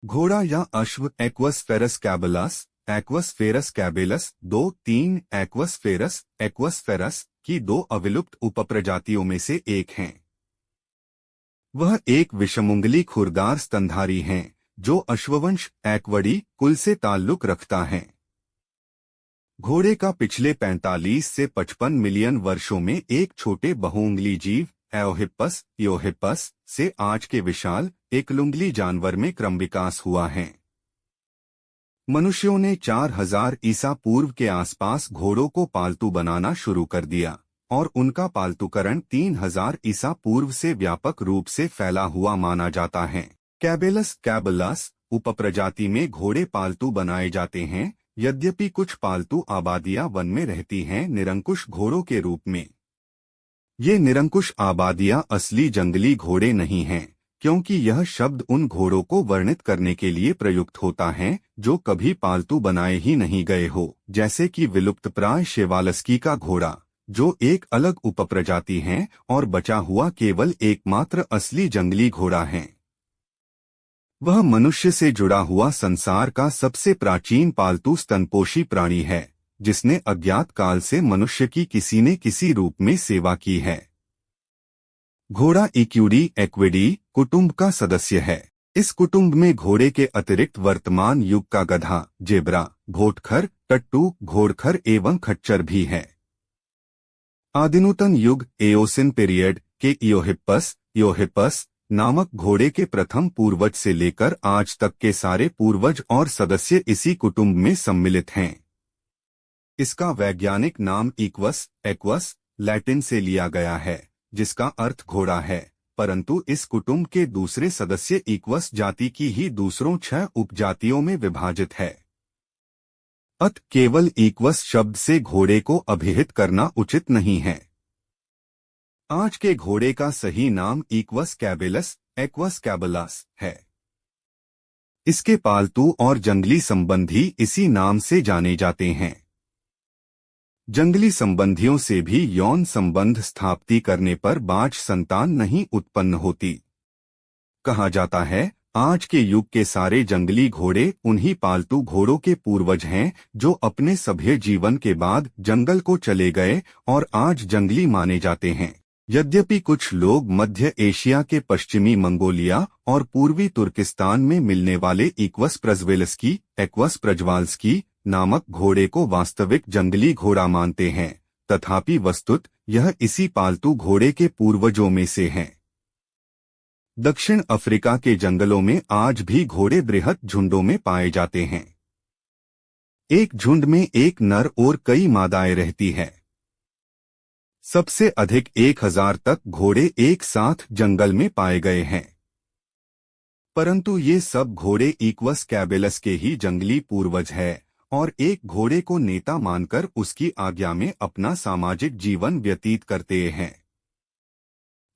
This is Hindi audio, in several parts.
घोड़ा या अश्व Equus ferus caballus, Equus ferus caballus 2-3 Equus ferus, Equus ferus की 2 अविलुप्त उपप्रजातियों में से एक हैं। वह एक विषमुंगली खुरदार स्तनधारी हैं जो अश्ववंश एक्वडी कुल से ताल्लुक रखता है। घोड़े का पिछले 45 से 55 मिलियन वर्षों में एक छोटे बहुउंगली जीव एओहिप्पस से आज के विशाल एकलुंगली जानवर में क्रम विकास हुआ है। मनुष्यों ने 4000 ईसा पूर्व के आसपास घोड़ों को पालतू बनाना शुरू कर दिया और उनका पालतूकरण 3000 ईसा पूर्व से व्यापक रूप से फैला हुआ माना जाता है। कैबलस उपप्रजाति में घोड़े पालतू बनाए जाते हैं, यद्यपि कुछ पालतू आबादियां वन में रहती हैं निरंकुश घोड़ों के रूप में। ये निरंकुश आबादियां असली जंगली घोड़े नहीं हैं, क्योंकि यह शब्द उन घोड़ों को वर्णित करने के लिए प्रयुक्त होता है जो कभी पालतू बनाए ही नहीं गए हो, जैसे कि विलुप्तप्राय शेवालस्की का घोड़ा, जो एक अलग उपप्रजाति है और बचा हुआ केवल एकमात्र असली जंगली घोड़ा है। वह मनुष्य से जुड़ा हुआ संसार का सबसे प्राचीन पालतू स्तनपोषी प्राणी है, जिसने अज्ञात काल से मनुष्य की किसी न किसी रूप में सेवा की है। घोड़ा एक्विडी कुटुंब का सदस्य है। इस कुटुंब में घोड़े के अतिरिक्त वर्तमान युग का गधा, जेब्रा, घोड़खर, टट्टू, घोड़खर एवं खच्चर भी है। आदिनूतन युग एओसिन पीरियड के इयोहिप्पस नामक घोड़े के प्रथम पूर्वज से लेकर आज तक के सारे पूर्वज और सदस्य इसी कुटुंब में सम्मिलित हैं। इसका वैज्ञानिक नाम एक्वस लैटिन से लिया गया है, जिसका अर्थ घोड़ा है, परंतु इस कुटुंब के दूसरे सदस्य एक्वस जाति की ही दूसरों 6 उपजातियों में विभाजित है। केवल एक्वस शब्द से घोड़े को अभिहित करना उचित नहीं है। आज के घोड़े का सही नाम एक्वस कैबलस है। इसके पालतू और जंगली संबंधी इसी नाम से जाने जाते हैं। जंगली संबंधियों से भी यौन संबंध स्थापित करने पर बाज संतान नहीं उत्पन्न होती। कहा जाता है, आज के युग के सारे जंगली घोड़े उन्हीं पालतू घोड़ों के पूर्वज हैं जो अपने सभ्य जीवन के बाद जंगल को चले गए और आज जंगली माने जाते हैं। यद्यपि कुछ लोग मध्य एशिया के पश्चिमी मंगोलिया और पूर्वी तुर्किस्तान में मिलने वाले एक्वस प्रजवाल्स्की नामक घोड़े को वास्तविक जंगली घोड़ा मानते हैं, तथापि वस्तुत यह इसी पालतू घोड़े के पूर्वजों में से है। दक्षिण अफ्रीका के जंगलों में आज भी घोड़े बृहद झुंडों में पाए जाते हैं। एक झुंड में एक नर और कई मादाएं रहती है। सबसे अधिक 1000 तक घोड़े एक साथ जंगल में पाए गए हैं, परंतु ये सब घोड़े एक्वस कैबेलस के ही जंगली पूर्वज है और एक घोड़े को नेता मानकर उसकी आज्ञा में अपना सामाजिक जीवन व्यतीत करते हैं।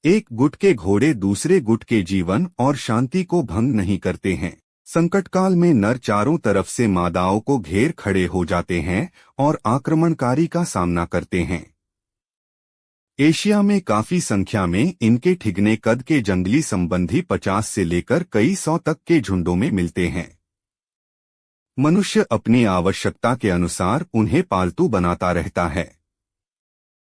एक गुट के घोड़े दूसरे गुट के जीवन और शांति को भंग नहीं करते हैं। संकटकाल में नर चारों तरफ से मादाओं को घेर खड़े हो जाते हैं और आक्रमणकारी का सामना करते हैं। एशिया में काफी संख्या में इनके ठिगने कद के जंगली संबंधी 50 से लेकर कई 100 तक के झुंडों में मिलते हैं। मनुष्य अपनी आवश्यकता के अनुसार उन्हें पालतू बनाता रहता है।